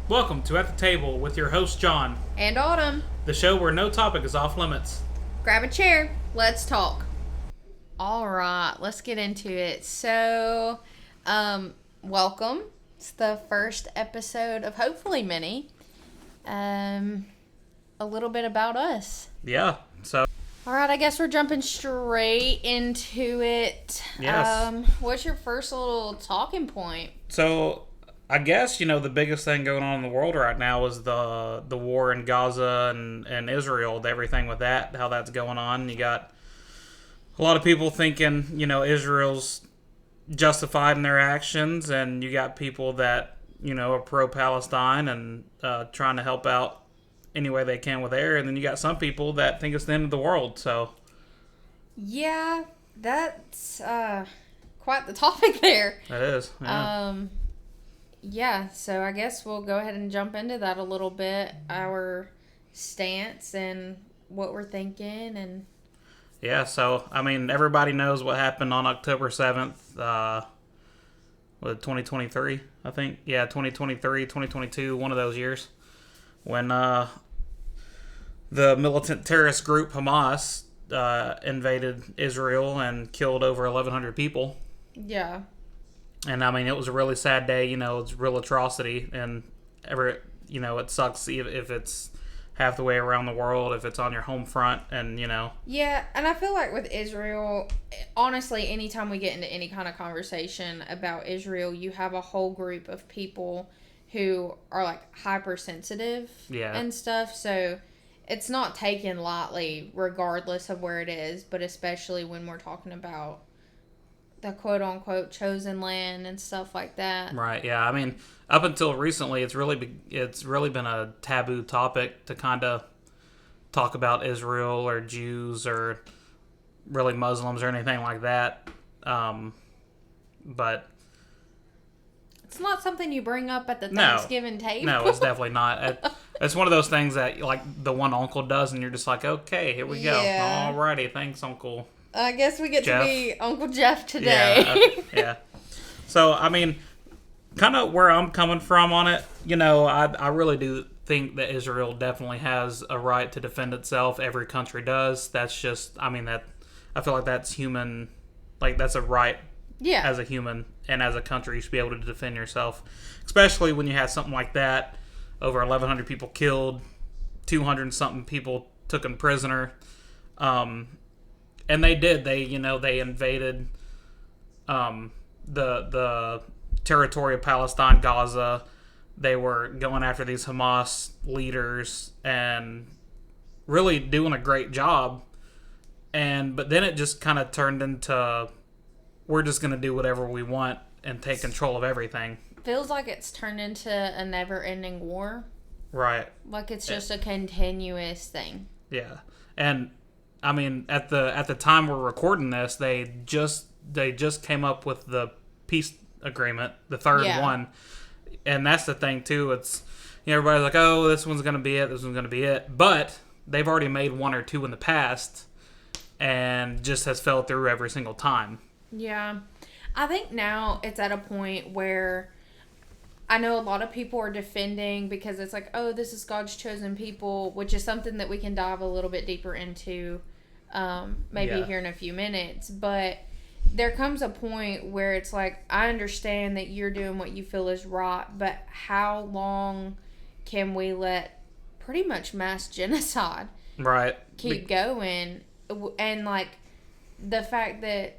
Welcome to At the Table with your host, John, And Autumn. the show where no topic is off limits. Grab a chair. Let's talk. All right, let's get into it. So, welcome. It's the first episode of hopefully many. A little bit about us. Yeah, so, All right, I guess we're jumping straight into it. Yes. What's your first little talking point? I guess, the biggest thing going on in the world right now is the war in Gaza and Israel, everything with that, how that's going on. You got a lot of people thinking, Israel's justified in their actions, and you got people that, are pro-Palestine and trying to help out any way they can with there, and then you got some people that think it's the end of the world, so. Yeah, that's quite the topic there. That is, yeah. Yeah, so I guess we'll go ahead and jump into that a little bit, our stance and what we're thinking. And Yeah, so, everybody knows what happened on October 7th, 2023, I think? Yeah, 2023, 2022, one of those years, when the militant terrorist group Hamas invaded Israel and killed over 1,100 people. yeah. And, it was a really sad day, it's a real atrocity, and it sucks if it's half the way around the world, if it's on your home front, and, Yeah, and I feel like with Israel, honestly, anytime we get into any kind of conversation about Israel, you have a whole group of people who are, like, hypersensitive and stuff, so it's not taken lightly regardless of where it is, but especially when we're talking about the quote-unquote chosen land and stuff like that. Right, yeah. Up until recently, it's really been a taboo topic to kind of talk about Israel or Jews or really Muslims or anything like that. But it's not something you bring up at the Thanksgiving table. No, it's definitely not. It's one of those things that, like, the one uncle does, and you're just like, okay, here we go. Yeah. Alrighty, thanks, Uncle I guess we get Jeff. to be Uncle Jeff today. Yeah. So, kind of where I'm coming from on it, I really do think that Israel definitely has a right to defend itself. Every country does. That's just, I feel like that's human, like, that's a right as a human and as a country. You should be able to defend yourself, especially when you have something like that. Over 1,100 people killed, 200-something people taken prisoner. And they did. They invaded the territory of Palestine, Gaza. They were going after these Hamas leaders and really doing a great job. But then it just kind of turned into, we're just going to do whatever we want and take control of everything. Feels like it's turned into a never-ending war. Right. Like it's just a continuous thing. Yeah. And at the time we're recording this, they just came up with the peace agreement, the third one, and that's the thing too. It's everybody's like, oh, this one's gonna be it, this one's gonna be it, but they've already made one or two in the past, and just has fell through every single time. Yeah, I think now it's at a point where I know a lot of people are defending because it's like, oh, this is God's chosen people, which is something that we can dive a little bit deeper into maybe here in a few minutes. But there comes a point where it's like, I understand that you're doing what you feel is right, but how long can we let pretty much mass genocide keep going? And, like, the fact that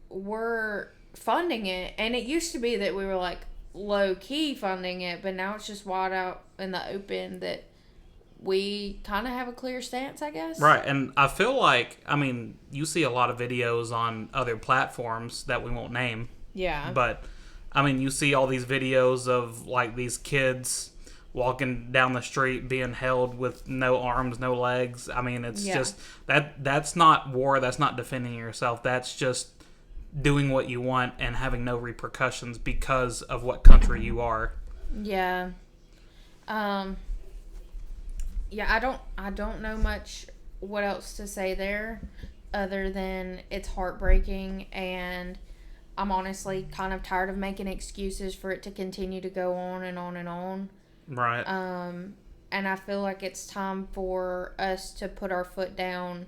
we're funding it, and it used to be that we were, like, low-key funding it, but now it's just wide out in the open that we kind of have a clear stance, I guess. Right, and I feel like, you see a lot of videos on other platforms that we won't name. Yeah. But, you see all these videos of, like, these kids walking down the street being held with no arms, no legs. It's just, that's not war, that's not defending yourself, that's just doing what you want and having no repercussions because of what country you are. Yeah. Yeah, I don't know much what else to say there other than it's heartbreaking, and I'm honestly kind of tired of making excuses for it to continue to go on and on and on. Right. And I feel like it's time for us to put our foot down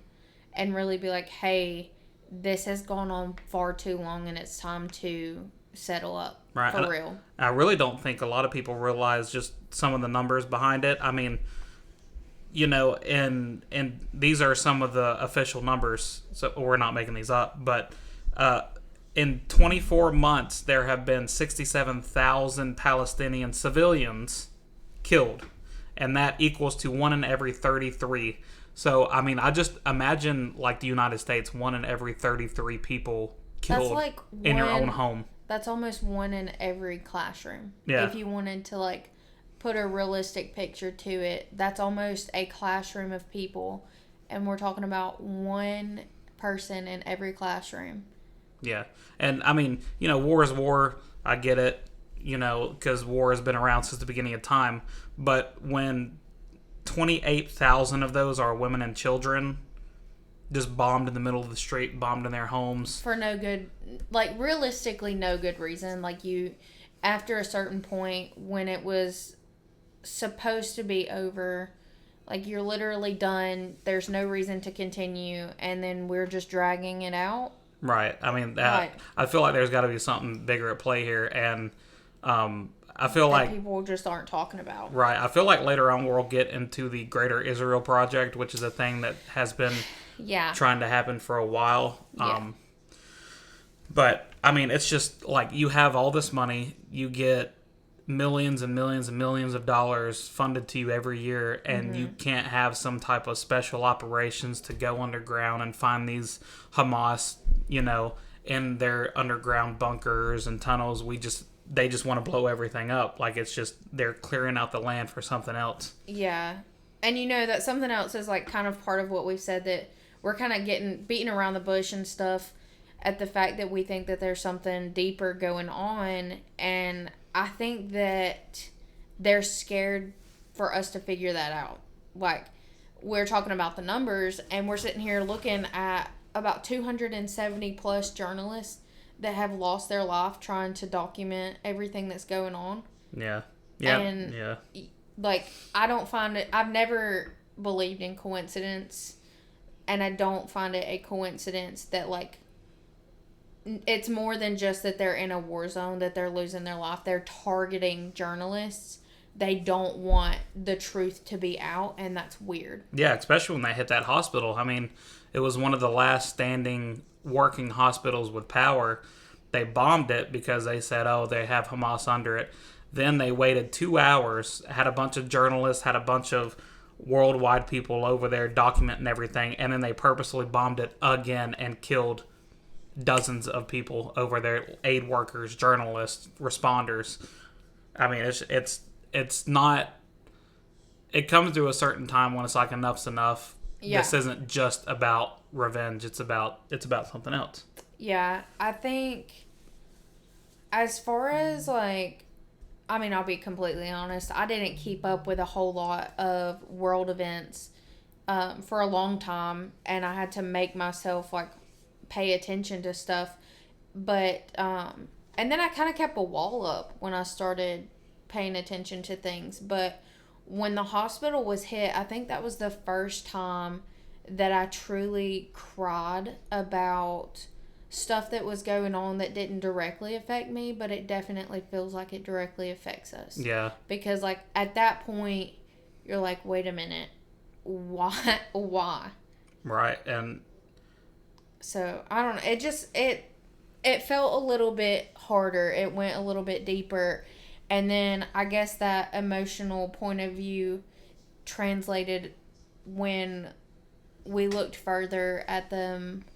and really be like, hey, this has gone on far too long and it's time to settle up Right. for real. I really don't think a lot of people realize just some of the numbers behind it. I mean, and these are some of the official numbers, so we're not making these up, but in 24 months there have been 67,000 Palestinian civilians killed, and that equals to 1 in every 33. So I mean, I just imagine like the United States, 1 in every 33 people killed like in your own home. That's almost 1 in every classroom. Yeah. If you wanted to like put a realistic picture to it, that's almost a classroom of people, and we're talking about one person in every classroom. Yeah. And I mean, war is war. I get it, because war has been around since the beginning of time. But when 28,000 of those are women and children, just bombed in the middle of the street, bombed in their homes. For no good, like realistically, no good reason. Like after a certain point when it was supposed to be over, like you're literally done, there's no reason to continue, and then we're just dragging it out. Right. I mean, Right. I feel like there's got to be something bigger at play here, and I feel that like people just aren't talking about. Right. I feel like later on we'll get into the Greater Israel Project, which is a thing that has been trying to happen for a while. Yeah. But I mean, it's just like you have all this money, you get millions and millions and millions of dollars funded to you every year, and you can't have some type of special operations to go underground and find these Hamas, in their underground bunkers and tunnels. They just want to blow everything up. Like, it's just they're clearing out the land for something else. Yeah. And that something else is like kind of part of what we've said, that we're kind of getting beaten around the bush and stuff at the fact that we think that there's something deeper going on, and I think that they're scared for us to figure that out. Like, we're talking about the numbers, and we're sitting here looking at about 270 plus journalists that have lost their life trying to document everything that's going on. Yeah. And, like, I don't find it... I've never believed in coincidence, and I don't find it a coincidence that, like, it's more than just that they're in a war zone, that they're losing their life. They're targeting journalists. They don't want the truth to be out, and that's weird. Yeah, especially when they hit that hospital. I mean, it was one of the last standing working hospitals with power. They bombed it because they said, they have Hamas under it. Then they waited 2 hours, had a bunch of journalists, had a bunch of worldwide people over there documenting everything, and then they purposely bombed it again and killed dozens of people over there, aid workers, journalists, responders. I mean, it's not... It comes to a certain time when it's like, enough's enough. Yeah. This isn't just about revenge. It's about something else. Yeah, I think as far as like... I mean, I'll be completely honest. I didn't keep up with a whole lot of world events for a long time, and I had to make myself like pay attention to stuff. But and then I kind of kept a wall up when I started paying attention to things. But when the hospital was hit, I think that was the first time that I truly cried about stuff that was going on that didn't directly affect me, but it definitely feels like it directly affects us. Yeah. Because like at that point, you're like, wait a minute, why? Right. And so I don't know. It just it felt a little bit harder. It went a little bit deeper, and then I guess that emotional point of view translated when we looked further at them.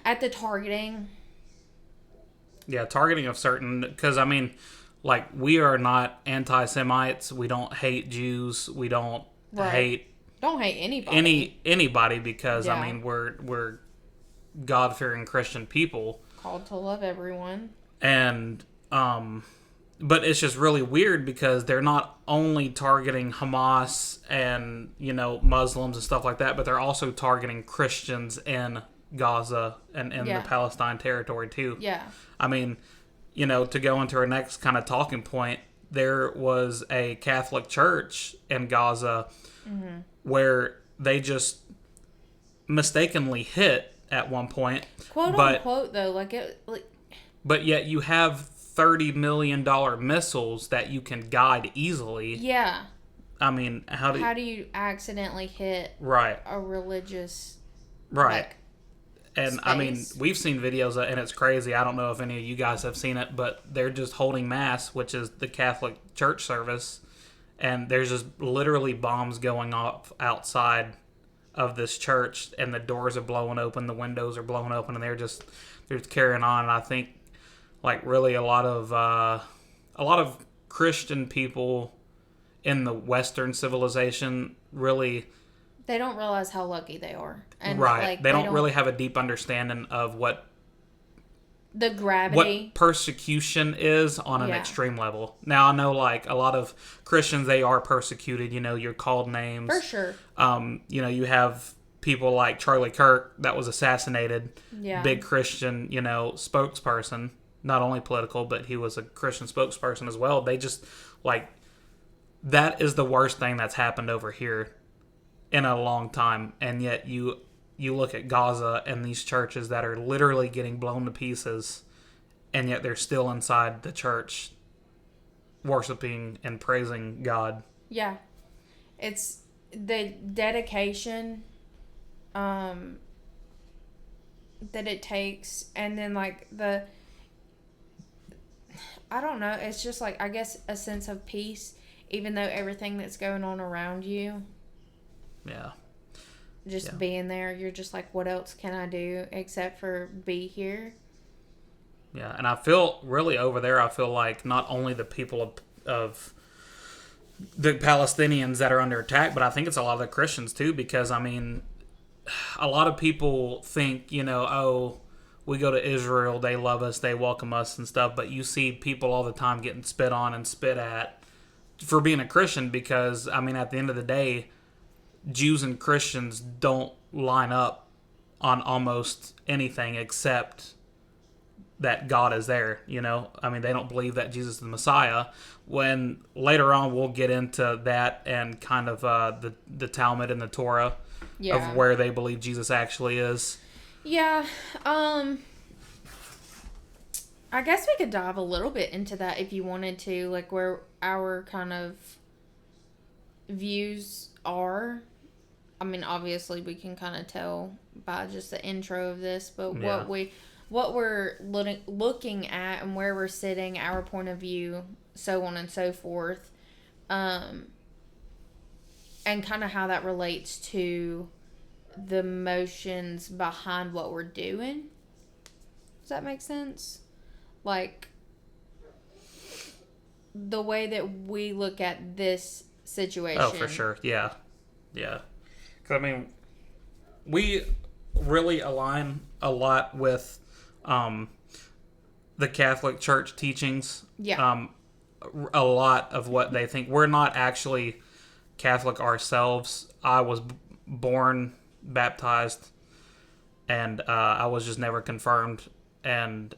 At the targeting. Yeah, targeting of certain... Because, I mean, like, we are not anti-Semites. We don't hate Jews. We don't hate... Don't hate anybody. Anybody because, I mean, we're God-fearing Christian people. Called to love everyone. And, but it's just really weird because they're not only targeting Hamas and, Muslims and stuff like that, but they're also targeting Christians in Gaza and in the Palestine territory too. Yeah. I mean, to go into our next kind of talking point, there was a Catholic church in Gaza where they just mistakenly hit at one point, Quote but unquote though, but yet you have $30 million missiles that you can guide easily. yeah. I mean, how do you accidentally hit right, a religious right? like, And space? I mean, we've seen videos, and it's crazy. I don't know if any of you guys have seen it, but they're just holding mass, which is the Catholic church service, and there's just literally bombs going off outside of this church, and the doors are blowing open, the windows are blowing open, and they're just carrying on. And I think like really a lot of Christian people in the Western civilization really they don't realize how lucky they are, and right. like They don't really have a deep understanding of what gravity persecution is on an extreme level. Now I know like a lot of Christians, they are persecuted, you're called names. for sure. You have people like Charlie Kirk that was assassinated. Yeah. Big Christian, spokesperson, not only political, but he was a Christian spokesperson as well. They just like that is the worst thing that's happened over here in a long time, and yet you look at Gaza and these churches that are literally getting blown to pieces, and yet they're still inside the church worshiping and praising God. Yeah. It's the dedication that it takes, and then like I don't know, it's just like, I guess, a sense of peace even though everything that's going on around you. Yeah. Just being there, you're just like, what else can I do except for be here? Yeah, and I feel really over there, I feel like not only the people of the Palestinians that are under attack, but I think it's a lot of the Christians too, because, I mean, a lot of people think, oh, we go to Israel, they love us, they welcome us and stuff, but you see people all the time getting spit on and spit at for being a Christian because, I mean, at the end of the day, Jews and Christians don't line up on almost anything except that God is there, I mean, they don't believe that Jesus is the Messiah. When later on we'll get into that and kind of the Talmud and the Torah of where they believe Jesus actually is. Yeah. I guess we could dive a little bit into that if you wanted to, like where our kind of views are. I mean, obviously we can kind of tell by just the intro of this, but what we're looking at and where we're sitting, our point of view, so on and so forth, and kind of how that relates to the motions behind what we're doing. Does that make sense? Like, the way that we look at this situation. Oh, for sure. Yeah. Yeah. Because, I mean, we really align a lot with the Catholic Church teachings. Yeah. A lot of what they think. We're not actually Catholic ourselves. I was born baptized, and I was just never confirmed. And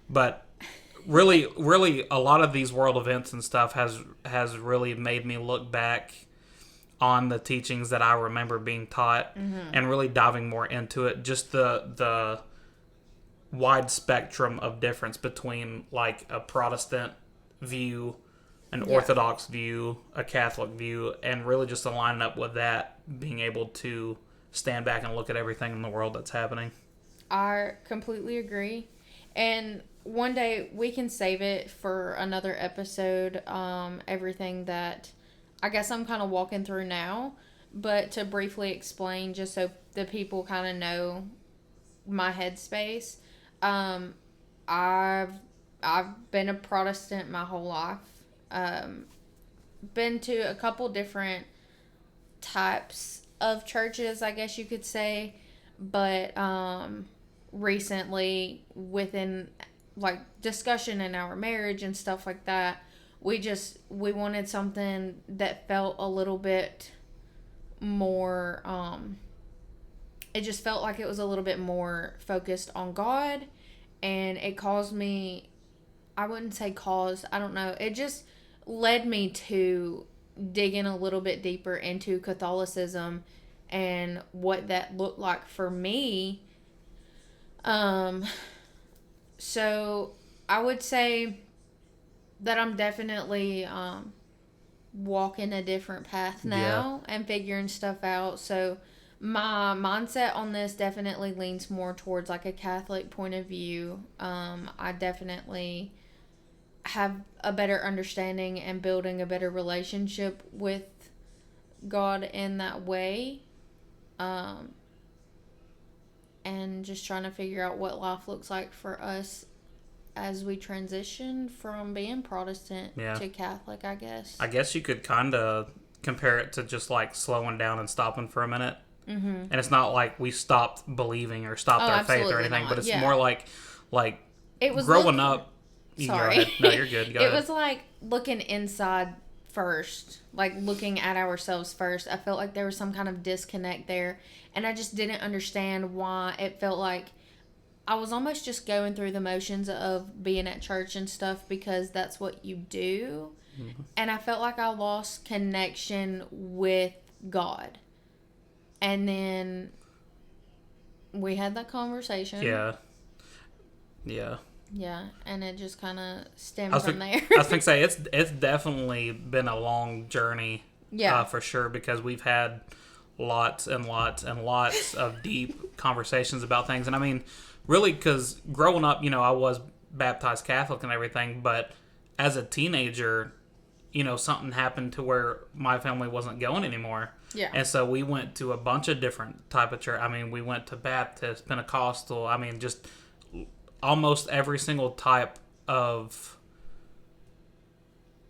but really, a lot of these world events and stuff has really made me look back on the teachings that I remember being taught, and really diving more into it. Just the wide spectrum of difference between like a Protestant view, an Orthodox view, a Catholic view, and really just aligning up with that, being able to stand back and look at everything in the world that's happening. I completely agree. And one day we can save it for another episode, everything that I guess I'm kind of walking through now, but to briefly explain just so the people kind of know my headspace. I've been a Protestant my whole life. Been to a couple different types of churches, I guess you could say, but recently, within like discussion in our marriage and stuff like that, we wanted something that felt a little bit more, it just felt like it was a little bit more focused on God, and it caused me I wouldn't say caused, I don't know. It just led me to dig in a little bit deeper into Catholicism and what that looked like for me. Um, so I would say that I'm definitely walking a different path now and figuring stuff out. So my mindset on this definitely leans more towards like a Catholic point of view. I definitely have a better understanding and building a better relationship with God in that way. And just trying to figure out what life looks like for us as we transition from being Protestant to Catholic, I guess. I guess you could kind of compare it to just like slowing down and stopping for a minute. Mm-hmm. And it's not like we stopped believing or stopped our faith or anything, but it's more like it was growing up. Sorry. No, you're good. It was like looking inside first, like looking at ourselves first. I felt like there was some kind of disconnect there, and I just didn't understand why it felt like I was almost just going through the motions of being at church and stuff because that's what you do. Mm-hmm. And I felt like I lost connection with God. And then we had that conversation. Yeah. Yeah, and it just kind of stemmed from there. I was going to say, it's definitely been a long journey, for sure, because we've had lots and lots and lots of deep conversations about things. And I mean, really, because growing up, I was baptized Catholic and everything, but as a teenager, something happened to where my family wasn't going anymore. Yeah. And so we went to a bunch of different type of church. I mean, we went to Baptist, Pentecostal, I mean, just almost every single type of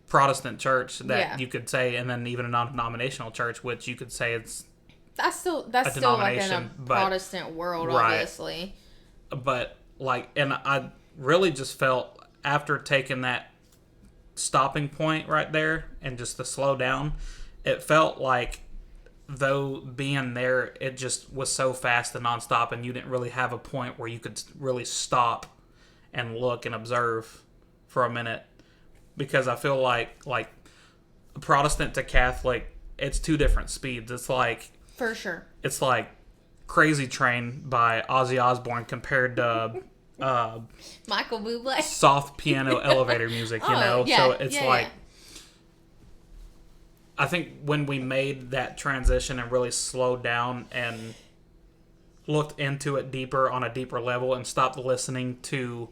Protestant church that you could say, and then even a non-denominational church, which you could say that's still like in a Protestant world, obviously. But and I really just felt after taking that stopping point right there and just to slow down, it felt like though being there, it just was so fast and nonstop, and you didn't really have a point where you could really stop and look and observe for a minute, because I feel like Protestant to Catholic, it's two different speeds. It's like, for sure, it's like Crazy Train by Ozzy Osbourne compared to Michael Bublé soft piano elevator music, so it's I think when we made that transition and really slowed down and looked into it deeper on a deeper level and stopped listening to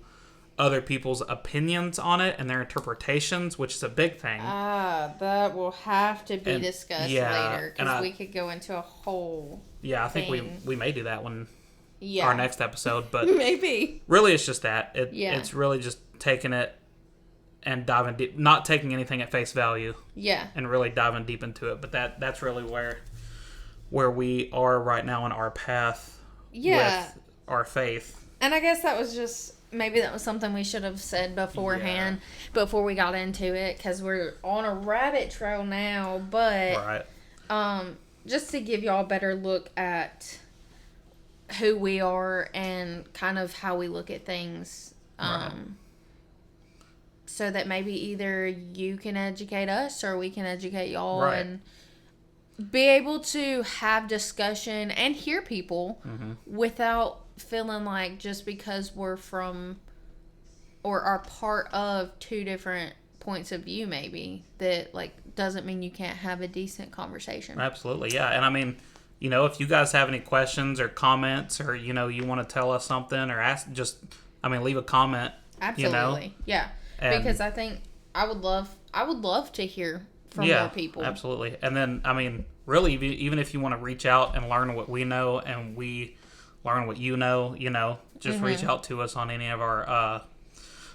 other people's opinions on it and their interpretations, which is a big thing. That will have to be discussed later, because we could go into a whole I think we may do that one our next episode, but maybe. Really it's just that. It's really just taking it and diving deep, not taking anything at face value. Yeah. And really diving deep into it. But that's really where we are right now in our path with our faith. And I guess that was something we should have said beforehand before we got into it, because we're on a rabbit trail now. But just to give y'all a better look at who we are and kind of how we look at things. So that maybe either you can educate us or we can educate y'all and be able to have discussion and hear people without feeling like just because we're from or are part of two different points of view, maybe, that doesn't mean you can't have a decent conversation. Absolutely, yeah. And I mean, if you guys have any questions or comments, or you want to tell us something or ask, leave a comment. Absolutely, yeah. Because I think I would love to hear from more people. Absolutely. And then, I mean, really, even if you want to reach out and learn what we know and we learn what you know, just reach out to us on any of our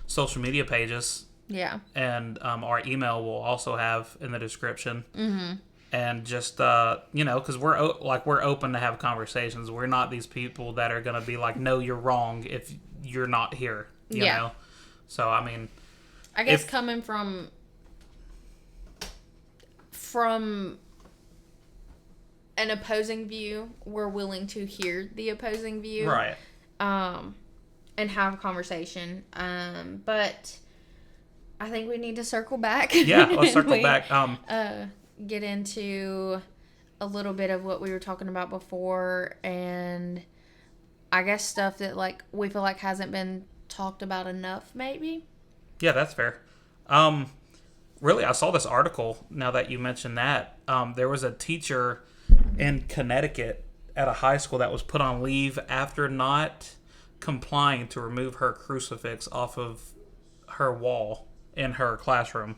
social media pages. Yeah. And our email will also have in the description. Mm-hmm. And just, because we're open to have conversations. We're not these people that are going to be like, no, you're wrong if you're not here, you know? So, I mean, I guess coming from an opposing view, we're willing to hear the opposing view. Right. And have a conversation. But I think we need to circle back. Yeah, let's circle back. Get into a little bit of what we were talking about before, and I guess stuff that like we feel like hasn't been talked about enough, maybe. Yeah, that's fair. Really, I saw this article now that you mentioned that. There was a teacher in Connecticut at a high school that was put on leave after not complying to remove her crucifix off of her wall in her classroom.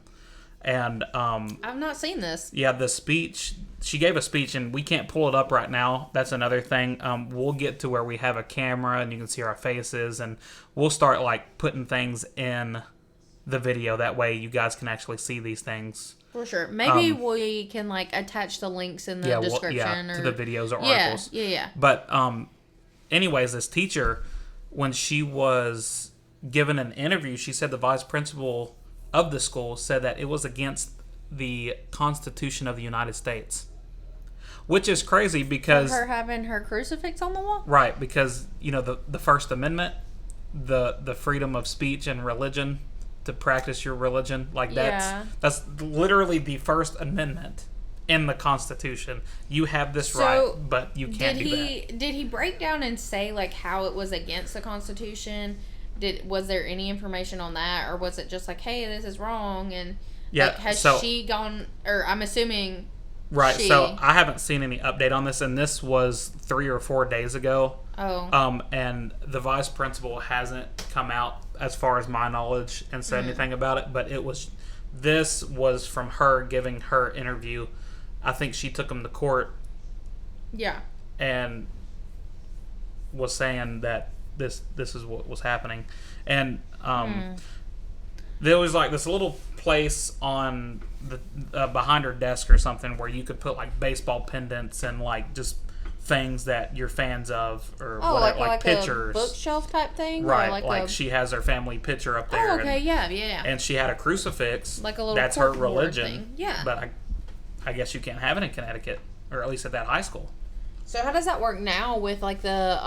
And I've not seen this. yeah, the speech, she gave a speech, and we can't pull it up right now. That's another thing. We'll get to where we have a camera and you can see our faces, and we'll start like putting things in the video. That way you guys can actually see these things. For sure. Maybe we can like attach the links in the description to the videos or articles. Yeah. But anyways, this teacher, when she was given an interview, she said the vice principal of the school said that it was against the Constitution of the United States, which is crazy because her having her crucifix on the wall. Right, because you know the First Amendment, the freedom of speech and religion to practice your religion, like that's literally the First Amendment in the Constitution. You have this right, but you can't do that. Did he break down and say like how it was against the Constitution? Was there any information on that, or was it just like, hey, this is wrong? And like, has she gone? Or I'm assuming. Right. So I haven't seen any update on this, and this was 3 or 4 days ago. Oh. And the vice principal hasn't come out, as far as my knowledge, and said anything about it. But this was from her giving her interview. I think she took him to court. Yeah. And was saying that this is what was happening, and there was like this little place on the behind her desk or something where you could put like baseball pendants and like just things that you're fans of, or whatever, like pictures, a bookshelf type thing, right? Or like she has her family picture up there. Oh, okay, yeah. And she had a crucifix, like a little. That's her religion, thing. Yeah. But I guess you can't have it in Connecticut, or at least at that high school. So how does that work now with like the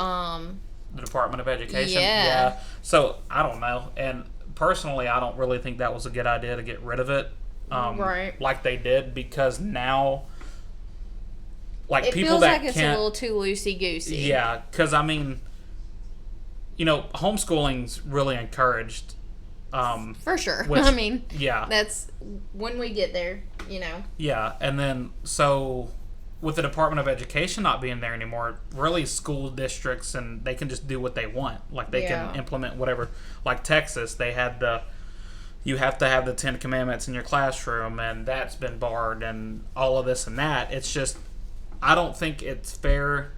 Department of Education? Yeah. So I don't know, and personally, I don't really think that was a good idea to get rid of it, right? Like they did, because now, like it people feels that like it's can't, a little too loosey goosey. Yeah, because I mean, you know, homeschooling's really encouraged. For sure. Which, I mean, yeah, that's when we get there, you know. Yeah, and then so with the Department of Education not being there anymore, really school districts, and they can just do what they want. Like they can implement whatever. Like Texas, they had you have to have the 10 Commandments in your classroom, and that's been barred, and all of this and that. It's just, I don't think it's fair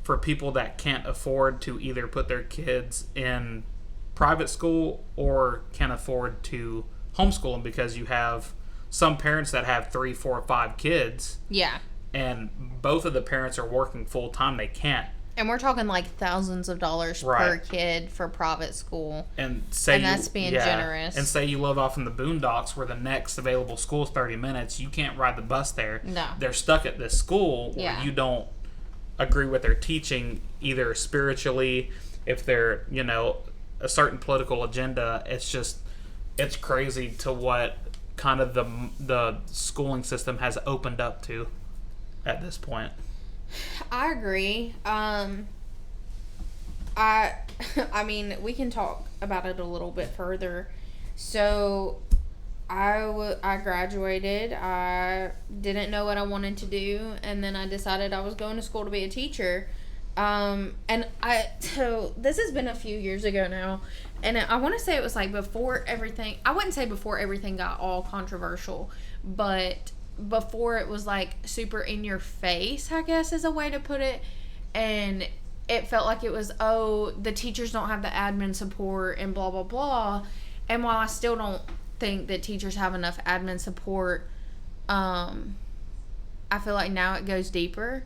for people that can't afford to either put their kids in private school or can afford to homeschool them, because you have some parents that have 3, 4, 5 kids. Yeah. And both of the parents are working full time. They can't. And we're talking like thousands of dollars per kid for private school. And that's being generous. And say you live off in the boondocks where the next available school is 30 minutes. You can't ride the bus there. No. They're stuck at this school where you don't agree with their teaching, either spiritually, if they're, you know, a certain political agenda. It's crazy to what kind of the schooling system has opened up to at this point. I agree. I mean, we can talk about it a little bit further. So, I graduated. I didn't know what I wanted to do, and then I decided I was going to school to be a teacher. So this has been a few years ago now, and I want to say it was like before everything. I wouldn't say before everything got all controversial, but before it was like super in your face, I guess is a way to put it. And it felt like it was, the teachers don't have the admin support and blah blah blah. And while I still don't think that teachers have enough admin support, I feel like now it goes deeper.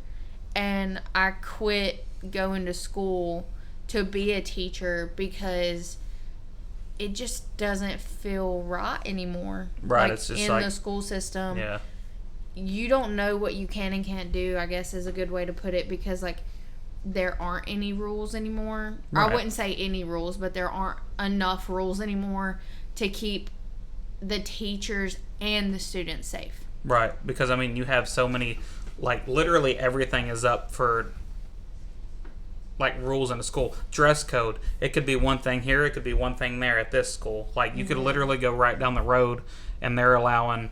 And I quit going to school to be a teacher because it just doesn't feel right anymore. Right, like, it's just in like the school system. Yeah. You don't know what you can and can't do, I guess is a good way to put it, because like there aren't any rules anymore. Right. I wouldn't say any rules, but there aren't enough rules anymore to keep the teachers and the students safe. Right, because I mean, you have so many, like literally everything is up for like rules in a school. Dress code. It could be one thing here, it could be one thing there at this school. Like you could literally go right down the road and they're allowing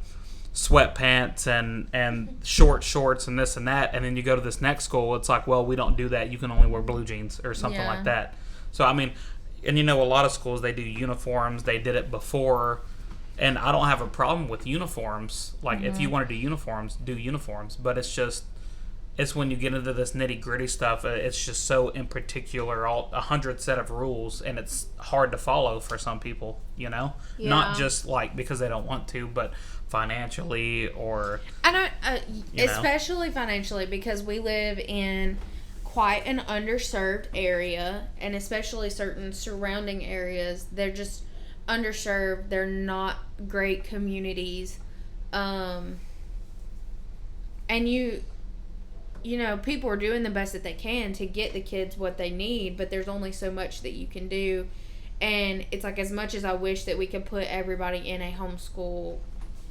sweatpants and short shorts and this and that, and then you go to this next school, it's like, well, we don't do that. You can only wear blue jeans or something like that. So I mean, and you know, a lot of schools, they do uniforms. They did it before. And I don't have a problem with uniforms. Like, if you want to do uniforms, do uniforms. But it's just, it's when you get into this nitty gritty stuff, it's just so in particular, 100 set of rules, and it's hard to follow for some people, you know? Yeah. Not just like because they don't want to, but financially or. I don't, especially financially, because we live in quite an underserved area, and especially certain surrounding areas. They're just underserved. They're not great communities, and you know, people are doing the best that they can to get the kids what they need, but there's only so much that you can do. And it's like, as much as I wish that we could put everybody in a homeschool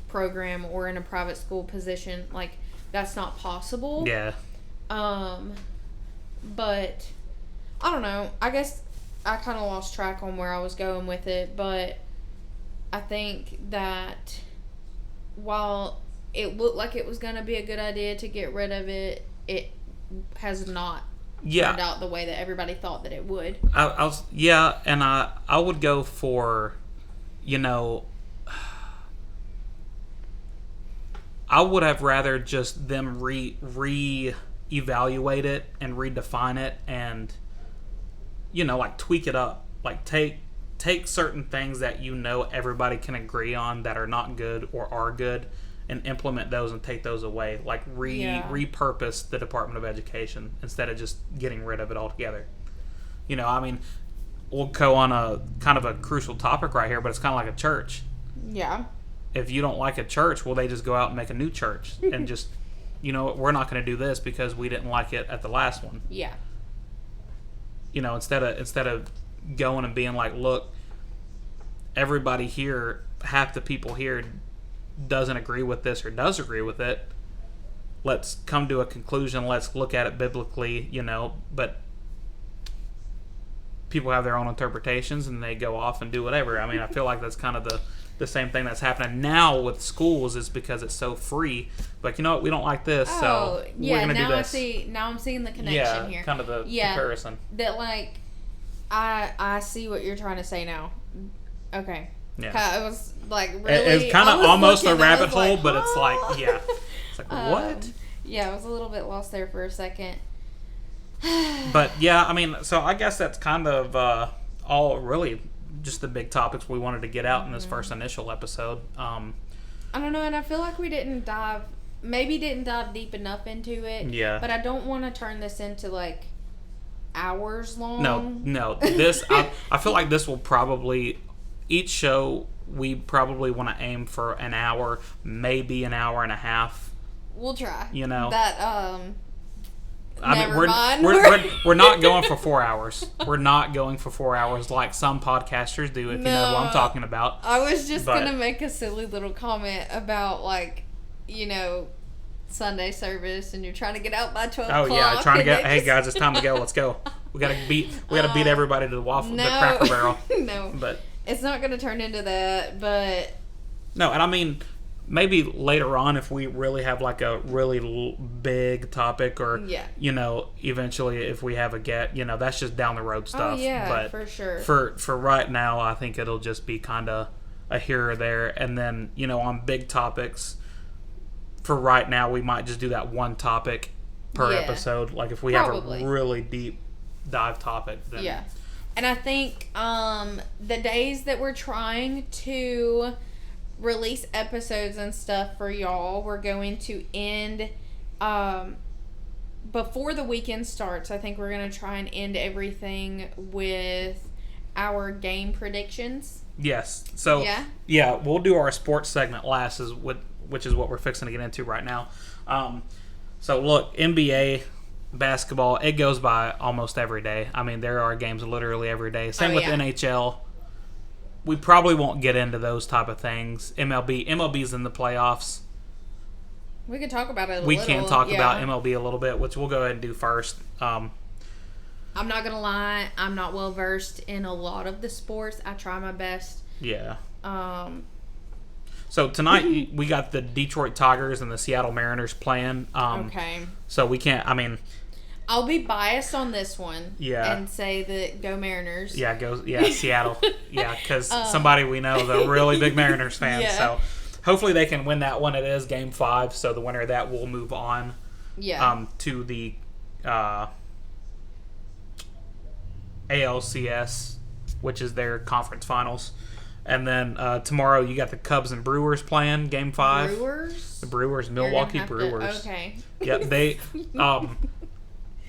program or in a private school position, like, that's not possible. Yeah. But I don't know, I guess I kind of lost track on where I was going with it, but I think that while it looked like it was going to be a good idea to get rid of it, it has not turned out the way that everybody thought that it would. And I would go for, you know, I would have rather just them re-evaluate it and redefine it and, you know, like tweak it up. Like take certain things that you know everybody can agree on that are not good or are good, and implement those and take those away. Like repurpose the Department of Education instead of just getting rid of it altogether. You know, I mean, we'll go on a kind of a crucial topic right here, but it's kind of like a church. Yeah. If you don't like a church, well, they just go out and make a new church and just, you know, we're not going to do this because we didn't like it at the last one. Yeah. You know, instead of going and being like, look, everybody here, half the people here doesn't agree with this or does agree with it. Let's come to a conclusion. Let's look at it biblically, you know, but people have their own interpretations and they go off and do whatever. I mean, I feel like that's kind of the same thing that's happening now with schools, is because it's so free. Like, you know what, we don't like this, so we're going to do this. Now I'm seeing the connection here. Kind of the comparison. That, like, I see what you're trying to say now. Okay. Yeah. It was, like, really... It's kind of almost a rabbit hole, but it's like, yeah. It's like, what? Yeah, I was a little bit lost there for a second. But, yeah, I mean, so I guess that's kind of all really just the big topics we wanted to get out in this first initial episode. I don't know, and I feel like we didn't dive deep enough into it. Yeah. But I don't want to turn this into, like, hours long. No. This, I feel like this will probably... Each show, we probably want to aim for an hour, maybe an hour and a half. We'll try. You know? That, Never mind. We're not going for 4 hours. We're not going for 4 hours like some podcasters do, if you know what I'm talking about. I was just going to make a silly little comment about, like, you know, Sunday service, and you're trying to get out by 12 o'clock. Oh, yeah, trying to get, hey, guys, it's time to go. Let's go. We got to beat everybody to the Cracker Barrel. No. But it's not going to turn into that, but... No, and I mean, maybe later on, if we really have like a really big topic, or, you know, eventually if we have a get, you know, that's just down the road stuff. Oh, yeah, but for sure. For right now, I think it'll just be kind of a here or there. And then, you know, on big topics, for right now, we might just do that one topic per episode. Like if we have a really deep dive topic, then... Yeah. And I think the days that we're trying to release episodes and stuff for y'all, we're going to end before the weekend starts. I think we're going to try and end everything with our game predictions. Yes. So, yeah, we'll do our sports segment last, which is what we're fixing to get into right now. So, look, NBA... basketball, it goes by almost every day. I mean, there are games literally every day. Same with NHL. we probably won't get into those type of things. MLB's in the playoffs. We can talk about it we can talk about MLB a little bit, which we'll go ahead and do first. I'm not going to lie. I'm not well versed in a lot of the sports. I try my best. Yeah. So tonight we got the Detroit Tigers and the Seattle Mariners playing. Okay. So we can't, I'll be biased on this one. Yeah. And say that go Mariners. Yeah, Seattle. Yeah, because somebody we know is a really big Mariners fan. Yeah. So hopefully they can win that one. It is Game 5, so the winner of that will move on to the ALCS, which is their conference finals. And then tomorrow you got the Cubs and Brewers playing Game 5. Brewers? The Brewers, Milwaukee Brewers. Okay. Yep, they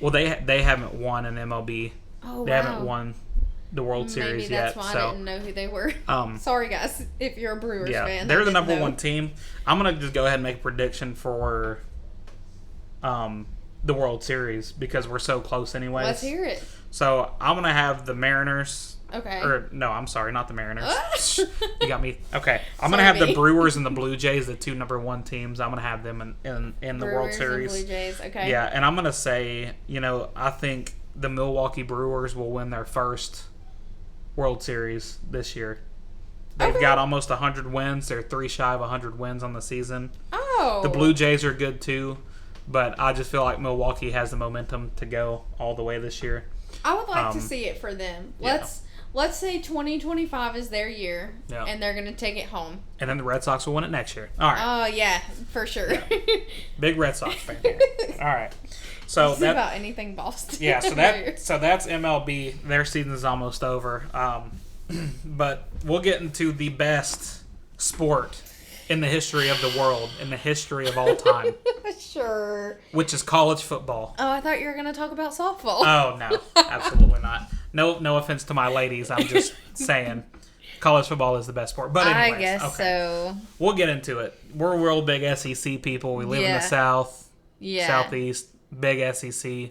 well they haven't won an MLB. Oh, they haven't won the World Series yet. Maybe that's why so I didn't know who they were. Sorry guys, if you're a Brewers fan. They're the number one team. I'm gonna just go ahead and make a prediction for the World Series because we're so close anyways. Let's hear it. So I'm gonna have the Mariners. Okay. Or no, I'm sorry, not the Mariners. You got me. Okay, I'm gonna have the Brewers and the Blue Jays, the two number one teams. I'm gonna have them in the World Series. And Blue Jays. Okay. Yeah, and I'm gonna say, I think the Milwaukee Brewers will win their first World Series this year. They've got almost 100 wins. They're 3 shy of 100 wins on the season. Oh. The Blue Jays are good too, but I just feel like Milwaukee has the momentum to go all the way this year. I would like to see it for them. Let's say 2025 is their year, and they're going to take it home. And then the Red Sox will win it next year. All right. Oh, yeah, for sure. Yeah. Big Red Sox fan here. All right. So that's about anything Boston. Yeah, so that's MLB. Their season is almost over. But we'll get into the best sport in the history of the world, in the history of all time. Sure. Which is college football. Oh, I thought you were going to talk about softball. Oh, no. Absolutely not. No offense to my ladies. I'm just saying college football is the best sport. But anyways, I guess so. We'll get into it. We're real big SEC people. We live in the South, Southeast, big SEC.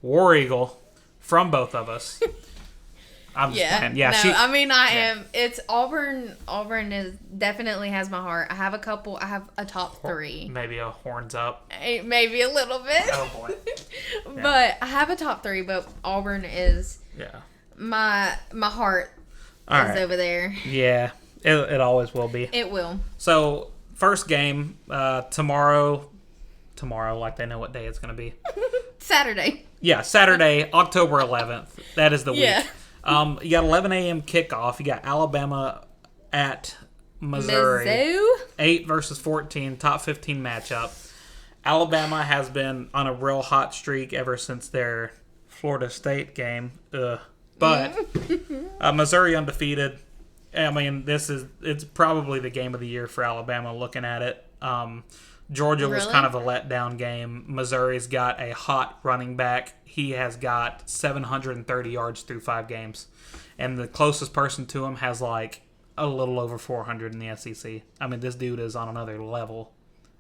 War Eagle from both of us. I'm just saying. Yeah, I am. It's Auburn. Auburn definitely has my heart. I have a top 3. Maybe a horns up. Maybe a little bit. Oh, boy. Yeah. But I have a top 3, but Auburn is my heart is over there. Yeah, it always will be. It will. So, first game, tomorrow, like they know what day it's going to be. Saturday. Yeah, Saturday, October 11th. That is the week. You got 11 a.m. kickoff. You got Alabama at Missouri. Mizzou? 8 versus 14, top 15 matchup. Alabama has been on a real hot streak ever since their Florida State game. But Missouri undefeated. I mean, it's probably the game of the year for Alabama looking at it. Georgia was kind of a letdown game. Missouri's got a hot running back. He has got 730 yards through 5 games. And the closest person to him has like a little over 400 in the SEC. I mean, this dude is on another level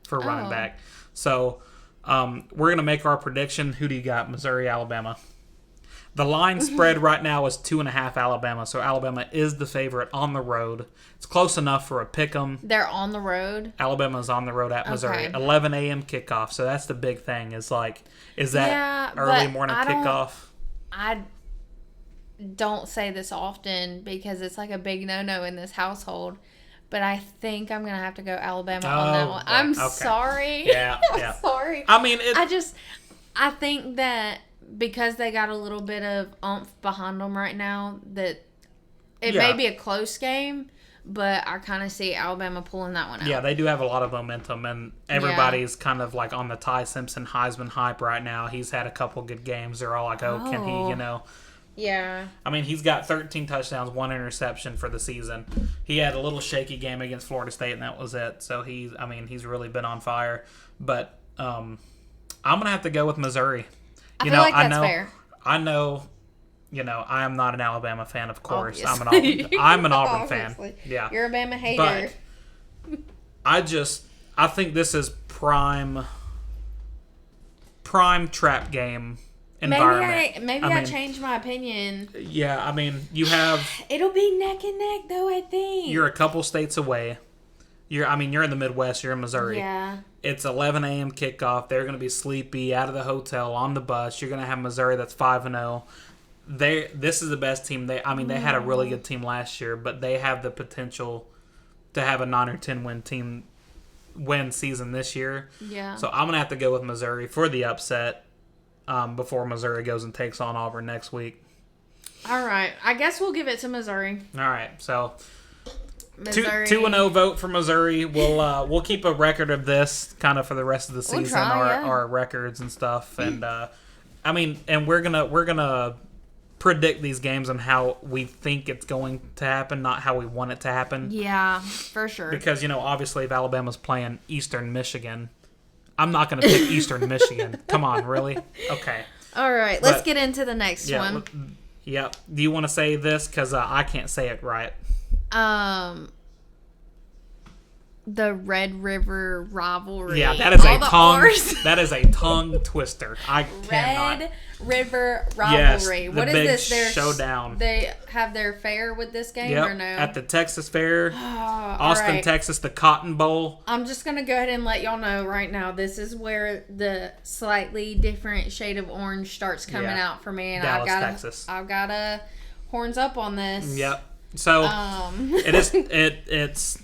for running back. So we're going to make our prediction. Who do you got? Missouri, Alabama. The line spread right now is 2.5 Alabama, so Alabama is the favorite on the road. It's close enough for a pick 'em. They're on the road? Alabama's on the road at Missouri. 11 a.m. kickoff, so that's the big thing. Is that early morning kickoff? I don't say this often because it's like a big no-no in this household, but I think I'm going to have to go Alabama on that one. I'm sorry. Yeah. I'm sorry. I mean, I think that because they got a little bit of oomph behind them right now, that it may be a close game, but I kind of see Alabama pulling that one out. Yeah, they do have a lot of momentum, and everybody's kind of like on the Ty Simpson Heisman hype right now. He's had a couple good games. They're all like, can he, Yeah. I mean, he's got 13 touchdowns, 1 interception for the season. He had a little shaky game against Florida State, and that was it. So he's really been on fire. But I'm going to have to go with Missouri. I feel like that's fair. I know, I am not an Alabama fan, of course. I'm an Auburn fan. Yeah. You're a Bama hater. But I think this is prime trap game environment. Maybe I changed my opinion. Yeah, I mean, you have... It'll be neck and neck, though, I think. You're a couple states away. You're in the Midwest. You're in Missouri. Yeah. It's 11 a.m. kickoff. They're going to be sleepy, out of the hotel, on the bus. You're going to have Missouri that's 5-0. This is the best team. They had a really good team last year, but they have the potential to have a 9 or 10 win season this year. Yeah. So I'm going to have to go with Missouri for the upset before Missouri goes and takes on Auburn next week. All right. I guess we'll give it to Missouri. All right. So... Missouri. 2-0 vote for Missouri. We'll keep a record of this kind of for the rest of the season, our records and stuff, and we're gonna predict these games on how we think it's going to happen, not how we want it to happen. Yeah, for sure. Because obviously, if Alabama's playing Eastern Michigan, I'm not gonna pick Eastern Michigan. Come on, really? Okay. All right, let's get into the next one. Yeah. Do you want to say this? Because I can't say it right. The Red River rivalry. Yeah, that is a tongue twister. I cannot. Red River rivalry. Yes, what is this? Their showdown. They have their fair with this game or no? At the Texas Fair, Austin, right. Texas, the Cotton Bowl. I'm just gonna go ahead and let y'all know right now. This is where the slightly different shade of orange starts coming out for me, and Texas. I've gotta horns up on this. Yep. So it's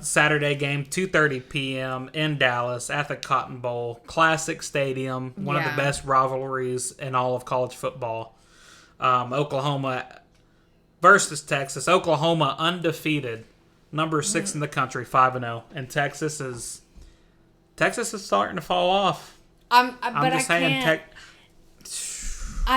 Saturday game, 2:30 p.m. in Dallas at the Cotton Bowl, classic stadium, one of the best rivalries in all of college football. Oklahoma versus Texas. Oklahoma undefeated, number 6 in the country, 5-0, and Texas is starting to fall off. I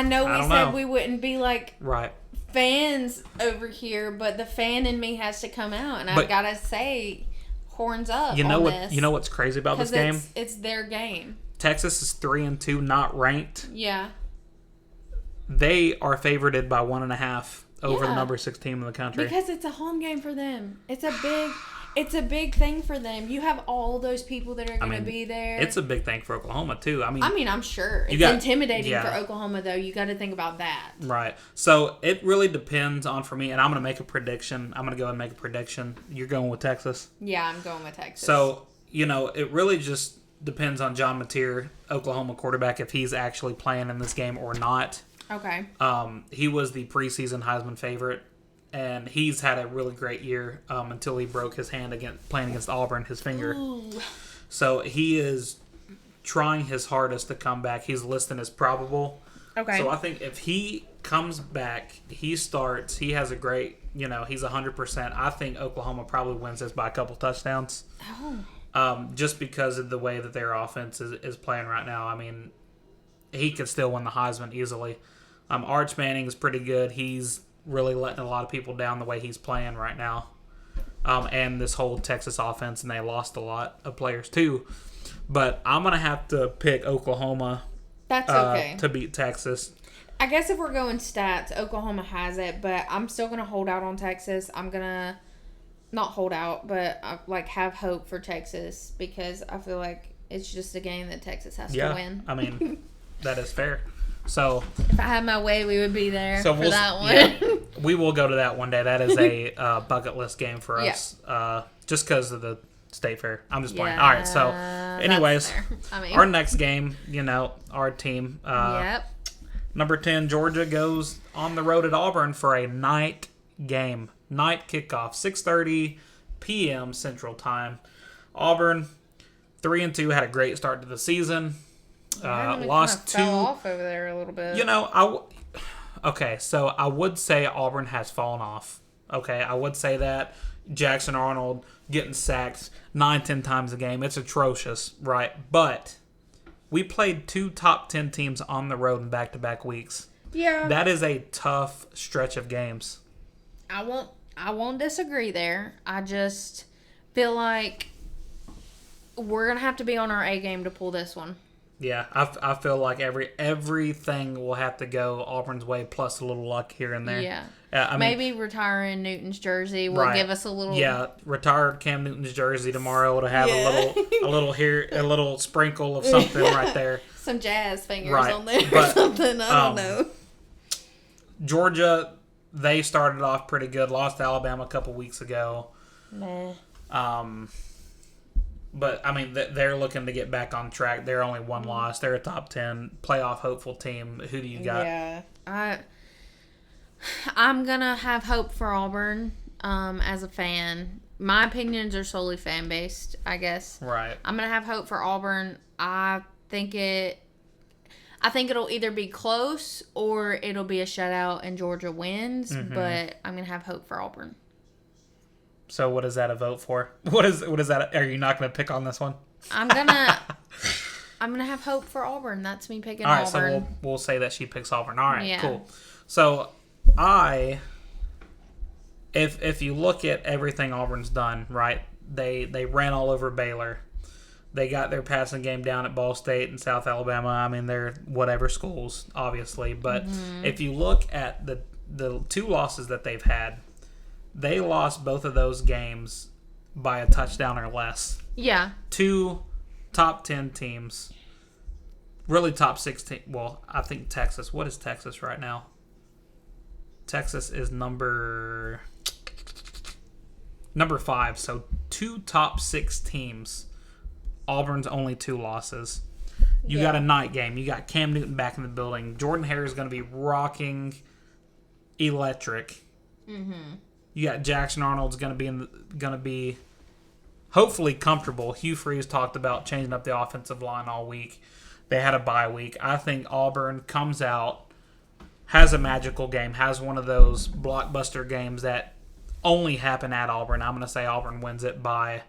know we said we wouldn't be like right. fans over here, but the fan in me has to come out, and I've got to say, horns up. You know what's crazy about this game? It's their game. Texas is 3-2, not ranked. Yeah. They are favorited by 1.5 over the number 6 team in the country because it's a home game for them. It's a big thing for them. You have all those people that are going to be there. It's a big thing for Oklahoma, too. I'm sure. It's intimidating for Oklahoma, though. You got to think about that. Right. So, it really depends on, for me, and I'm going to make a prediction. I'm going to go and make a prediction. You're going with Texas? Yeah, I'm going with Texas. So, it really just depends on John Mateer, Oklahoma quarterback, if he's actually playing in this game or not. Okay. He was the preseason Heisman favorite. And he's had a really great year until he broke his hand playing against Auburn, his finger. Ooh. So he is trying his hardest to come back. He's listed as probable. Okay. So I think if he comes back, he starts, he has a great, he's 100%. I think Oklahoma probably wins this by a couple touchdowns. Oh. Just because of the way that their offense is playing right now. I mean, he could still win the Heisman easily. Arch Manning is pretty good. He's really letting a lot of people down the way he's playing right now. And this whole Texas offense, and they lost a lot of players too. But I'm going to have to pick Oklahoma to beat Texas. I guess if we're going stats, Oklahoma has it, but I'm still going to hold out on Texas. I'm going to not hold out, but have hope for Texas because I feel like it's just a game that Texas has to win. I mean, that is fair. So if I had my way, we would be there for that one. Yeah, we will go to that one day. That is a bucket list game for us, just because of the state fair. I'm just playing. All right. So, anyways, our next game, our team, number 10 Georgia goes on the road at Auburn for a night game, night kickoff, 6:30 p.m. Central Time. Auburn 3-2, had a great start to the season. Lost 2. Fell off over there a little bit. Okay, so I would say Auburn has fallen off. Okay, I would say that. Jackson Arnold getting sacked 9-10 times a game. It's atrocious, right? But we played 2 top 10 teams on the road in back-to-back weeks. Yeah. That is a tough stretch of games. I won't disagree there. I just feel like we're going to have to be on our A game to pull this one. Yeah, I feel like everything will have to go Auburn's way, plus a little luck here and there. Yeah. I mean, maybe retiring Newton's jersey will give us a little. Yeah, retired Cam Newton's jersey tomorrow to have a little sprinkle of something right there. Some jazz fingers right. on there but, or something. I don't know. Georgia, they started off pretty good. Lost to Alabama a couple weeks ago. Meh. But, I mean, they're looking to get back on track. They're only one loss. They're a top 10 playoff hopeful team. Who do you got? Yeah. I'm going to have hope for Auburn as a fan. My opinions are solely fan-based, I guess. Right. I'm going to have hope for Auburn. I think it'll either be close or it'll be a shutout and Georgia wins, but I'm going to have hope for Auburn. So what is that a vote for? What is that? Are you not going to pick on this one? I'm gonna have hope for Auburn. That's me picking Auburn. All right, so we'll say that she picks Auburn. All right, yeah. Cool. So if you look at everything Auburn's done, right? They ran all over Baylor. They got their passing game down at Ball State and South Alabama. I mean, they're whatever schools, obviously. But if you look at the two losses that they've had, they lost both of those games by a touchdown or less. Yeah. Two top 10 teams. Really top 16. Well, I think Texas. What is Texas right now? Texas is number 5. So two top 6 teams. Auburn's only 2 losses. You got a night game. You got Cam Newton back in the building. Jordan Hare is going to be rocking electric. Mm-hmm. You got Jackson Arnold's going to be hopefully comfortable. Hugh Freeze talked about changing up the offensive line all week. They had a bye week. I think Auburn comes out, has a magical game, has one of those blockbuster games that only happen at Auburn. I'm going to say Auburn wins it by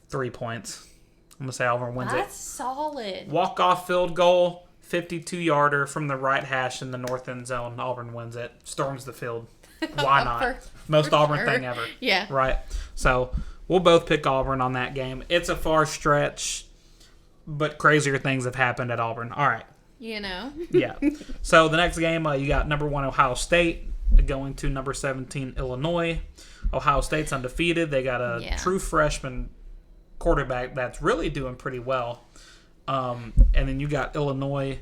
3 points. I'm going to say Auburn wins it. That's solid. Walk-off field goal, 52-yarder from the right hash in the north end zone. Auburn wins it. Storms the field. Why not? Most Auburn thing ever. Yeah. Right. So we'll both pick Auburn on that game. It's a far stretch, but crazier things have happened at Auburn. All right. You know. Yeah. So the next game, you got number 1 Ohio State going to number 17 Illinois. Ohio State's undefeated. They got a true freshman quarterback that's really doing pretty well. And then you got Illinois.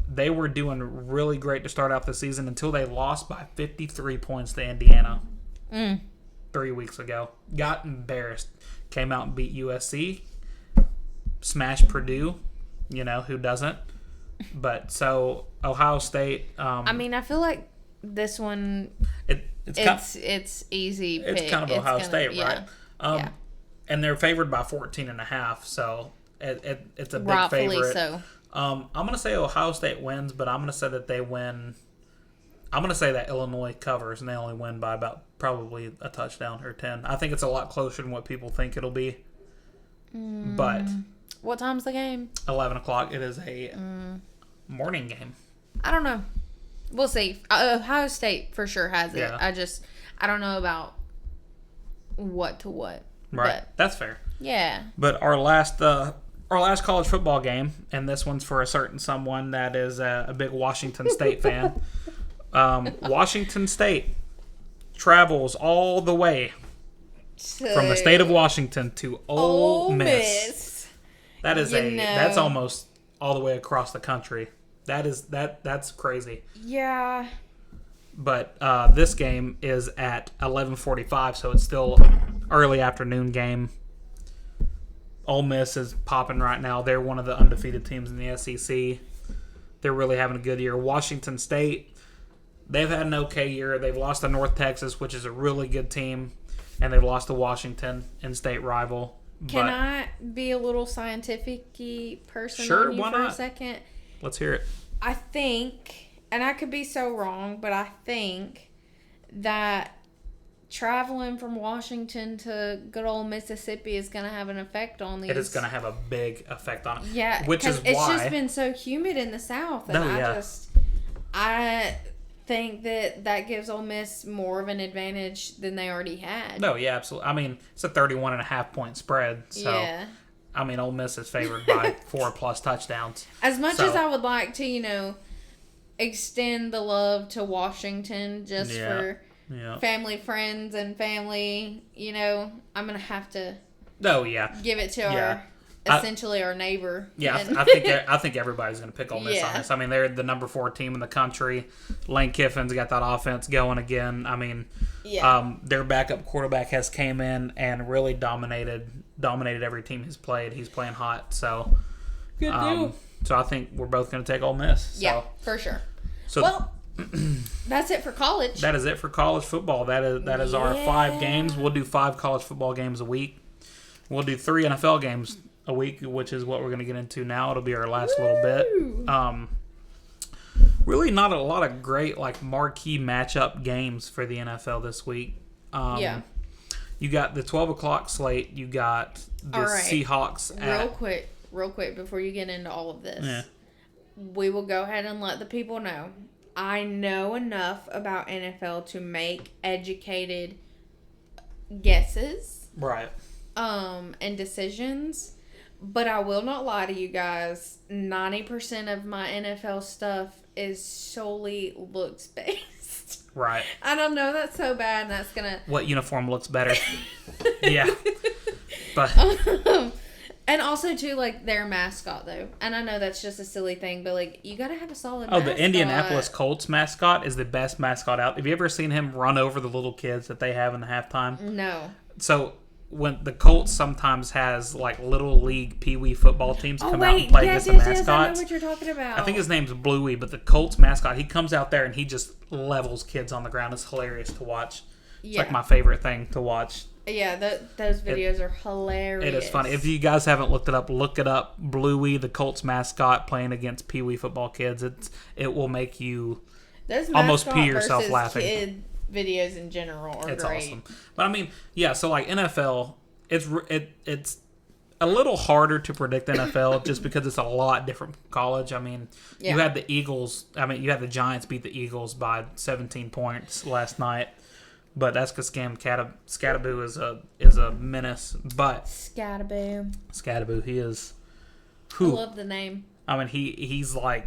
They were doing really great to start out the season until they lost by 53 points to Indiana 3 weeks ago. Got embarrassed. Came out and beat USC. Smashed Purdue. You know, who doesn't? But so Ohio State. I mean, I feel like this one. It's easy. It's kind of Ohio State, right? Yeah. And they're favored by 14.5, so it's a big Rightfully favorite. so. I'm going to say Ohio State wins, but I'm going to say that they win. I'm going to say that Illinois covers, and they only win by about probably a touchdown or 10. I think it's a lot closer than what people think it'll be. But what time's the game? 11 o'clock. It is a morning game. I don't know. We'll see. Ohio State for sure has it. Yeah. I don't know about what to what. Right. But, that's fair. Yeah. But our last college football game, and this one's for a certain someone that is a big Washington State fan. Washington State travels all the way from the state of Washington to Ole Miss. That is that's almost all the way across the country. That's crazy. Yeah. But this game is at 11:45, so it's still early afternoon game. Ole Miss is popping right now. They're one of the undefeated teams in the SEC. They're really having a good year. Washington State, they've had an okay year. They've lost to North Texas, which is a really good team, and they've lost to Washington, in-state rival. Can I be a little scientific-y person sure, on you why for not? a second? Let's hear it. I think, and I could be so wrong, but I think that traveling from Washington to good old Mississippi is going to have an effect on these. It is going to have a big effect on it. Yeah, which is it's why just been so humid in the South, and I think that gives Ole Miss more of an advantage than they already had. No, yeah, absolutely. I mean, it's a 31.5 point spread, so yeah. I mean, Ole Miss is favored by 4+ touchdowns. As much as I would like to, extend the love to Washington just for family, friends, and family, I'm going to have to give it to our neighbor. Yeah, I think everybody's going to pick Ole Miss on this. I mean, they're the number 4 team in the country. Lane Kiffin's got that offense going again. I mean, their backup quarterback has came in and really dominated every team he's played. He's playing hot, so good deal. So I think we're both going to take Ole Miss. So. Yeah, for sure. So, well, that's it for college. That is it for college football. That is our 5 games. We'll do 5 college football games a week. We'll do 3 NFL games a week, which is what we're going to get into now. It'll be our last little bit. Really not a lot of great marquee matchup games for the NFL this week. You got the 12 o'clock slate. You got the Seahawks. Real quick before you get into all of this. Yeah. We will go ahead and let the people know. I know enough about NFL to make educated guesses. Right. And decisions. But I will not lie to you guys. 90% of my NFL stuff is solely looks based. Right. I don't know that's so bad and that's gonna... What uniform looks better? Yeah. But... And also, too, their mascot, though. And I know that's just a silly thing, but, you got to have a solid mascot. The Indianapolis Colts mascot is the best mascot out. Have you ever seen him run over the little kids that they have in the halftime? No. So, when the Colts sometimes has, little league peewee football teams come out and play against the mascots. Yes, I know what you're talking about. I think his name's Bluey, but the Colts mascot, he comes out there and he just levels kids on the ground. It's hilarious to watch. It's my favorite thing to watch. Yeah, those videos are hilarious. It is funny. If you guys haven't looked it up, look it up. Bluey, the Colts mascot, playing against Pee Wee football kids. It will make you almost pee yourself laughing. Kid videos in general are it's great. Awesome. But I mean, so NFL, it's a little harder to predict NFL just because it's a lot different from college. I mean, you had the Eagles. I mean, you had the Giants beat the Eagles by 17 points last night. But that's because Scattaboo is a menace. But Scattaboo, he is. I love the name. I mean, he's a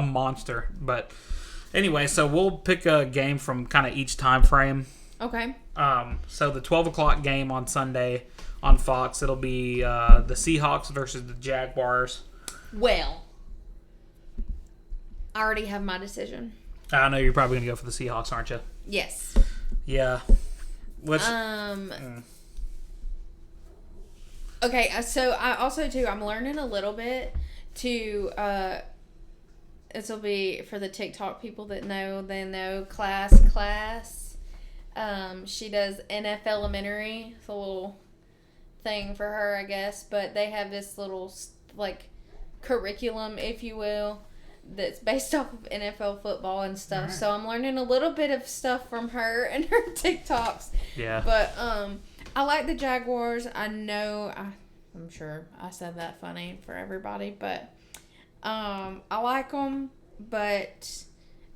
monster. But anyway, so we'll pick a game from kind of each time frame. Okay. So the 12 o'clock game on Sunday on Fox, it'll be the Seahawks versus the Jaguars. Well, I already have my decision. I know you're probably going to go for the Seahawks, aren't you? Yes. Yeah. Okay, so I also, too, I'm learning a little bit to, this will be for the TikTok people that know, they know class. She does NF Elementary. It's a little thing for her, I guess, but they have this little, curriculum, if you will, that's based off of NFL football and stuff. Right. So I'm learning a little bit of stuff from her and her TikToks. Yeah. But I like the Jaguars. I know I'm sure I said that funny for everybody, but I like them. But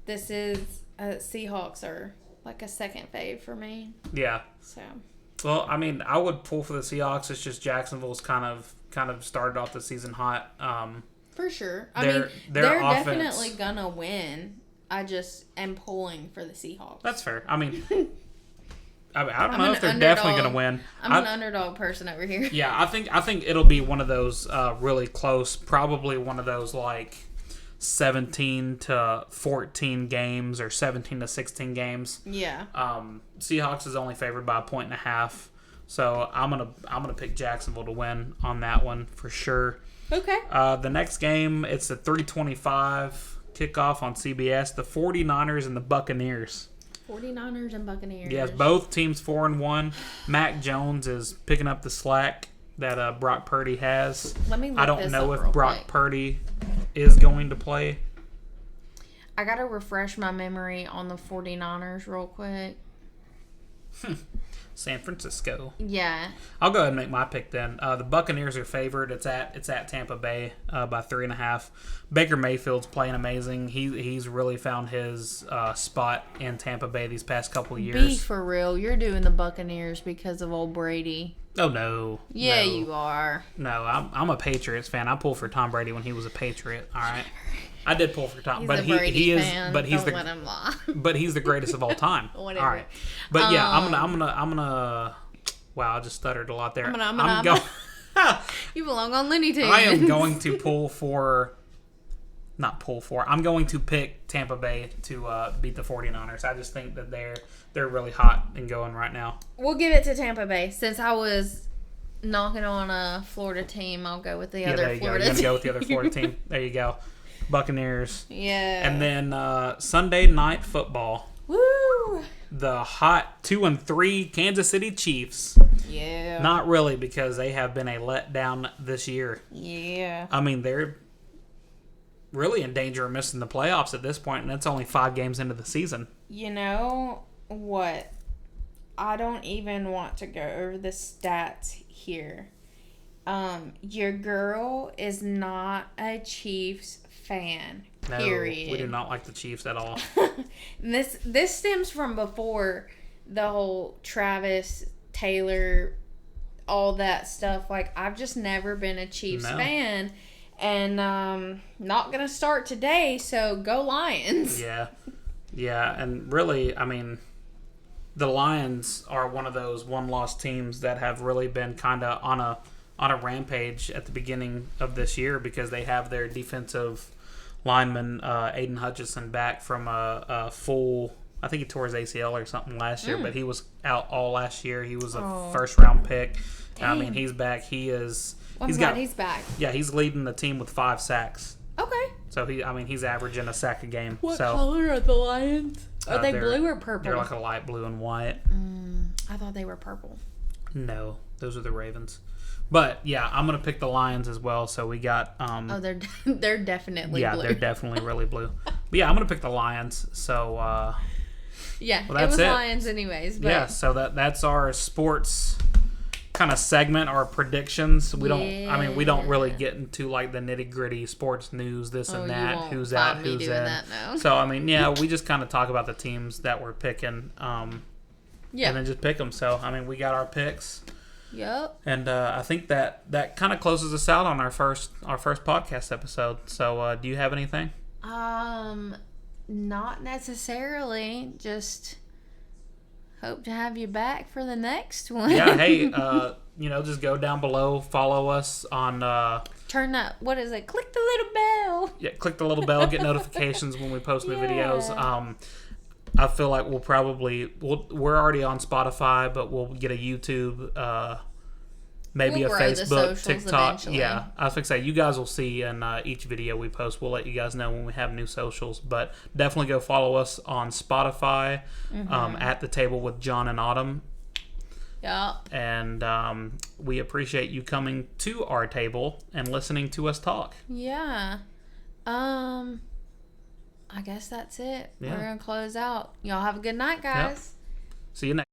this is Seahawks are a second fave for me. Yeah. So. Well, I mean, I would pull for the Seahawks. It's just Jacksonville's kind of started off the season hot. For sure. They're definitely going to win. I just am pulling for the Seahawks. That's fair. I mean, I don't know if they're definitely going to win. I'm an underdog person over here. Yeah, I think it'll be one of those really close, probably one of those 17 to 14 games or 17 to 16 games. Yeah. Seahawks is only favored by 1.5. So I'm gonna pick Jacksonville to win on that one for sure. Okay. The next game, it's the 3:25 kickoff on CBS. The 49ers and the Buccaneers. 49ers and Buccaneers. Yes, both teams 4-1. Mac Jones is picking up the slack that Brock Purdy has. Let me look I don't know if Brock quick. Purdy is going to play. I got to refresh my memory on the 49ers real quick. San Francisco. Yeah. I'll go ahead and make my pick then. The Buccaneers are favored. It's at Tampa Bay by 3.5. Baker Mayfield's playing amazing. He's really found his spot in Tampa Bay these past couple years. Be for real. You're doing the Buccaneers because of old Brady. Oh no. Yeah, no. you are. No, I'm a Patriots fan. I pulled for Tom Brady when he was a Patriot. All right. I did pull for Tom, He's but a Brady he is, fan. but he's Don't the, let him lie. but he's the greatest of all time. Whatever. All right, but yeah, I'm gonna. Wow, I just stuttered a lot there. I'm going. You belong on Looney Tunes. I am going to I'm going to pick Tampa Bay to beat the 49ers. I just think that they're really hot and going right now. We'll give it to Tampa Bay. Since I was knocking on a Florida team, I'll go with the other there you Florida go. You're team. gonna go with the other Florida team. There you go. Buccaneers. Yeah. And then Sunday night football. Woo! The hot 2-3 Kansas City Chiefs. Yeah. Not really, because they have been a letdown this year. Yeah. I mean, they're really in danger of missing the playoffs at this point, and it's only 5 games into the season. You know what? I don't even want to go over the stats here. Your girl is not a Chiefs fan. No, Period. we do not like the Chiefs at all. This stems from before the whole Travis Taylor, all that stuff. Like, I've just never been a Chiefs fan, and not gonna start today. So go Lions. Yeah, and really, I mean, the Lions are one of those one-loss teams that have really been kind of on a rampage at the beginning of this year, because they have their defensive lineman Aiden Hutchinson back from a full. I think he tore his ACL or something last year, but he was out all last year. He was a first-round pick. I mean, he's back. He's back. Yeah, he's leading the team with 5 sacks. Okay. So he's averaging a sack a game. What color are the Lions? Are they blue or purple? They're like a light blue and white. I thought they were purple. No, those are the Ravens. But yeah, I'm gonna pick the Lions as well. So we got. They're definitely blue. They're definitely really blue. But yeah, I'm gonna pick the Lions. So yeah, well, that's it was Lions anyways. But yeah, so that's our sports kind of segment, our predictions. We don't really get into like the nitty gritty sports news, this and that, who's out, who's in. That, no. So I mean, yeah, we just kind of talk about the teams that we're picking, and then just pick them. So I mean, we got our picks. Yep. And I think that kind of closes us out on our first podcast episode. So do you have anything? Not necessarily. Just hope to have you back for the next one. Yeah. Hey, just go down below, follow us on. Turn that. What is it? Click the little bell. Yeah, click the little bell. Get notifications when we post new videos. I feel like we're already on Spotify, but we'll get a YouTube, maybe we'll a grow the Facebook, socials TikTok. eventually. Yeah, I was going to say, you guys will see in each video we post. We'll let you guys know when we have new socials, but definitely go follow us on Spotify, at The Table with John and Autumn. Yep. And we appreciate you coming to our table and listening to us talk. Yeah. I guess that's it. Yeah. We're going to close out. Y'all have a good night, guys. Yep. See you next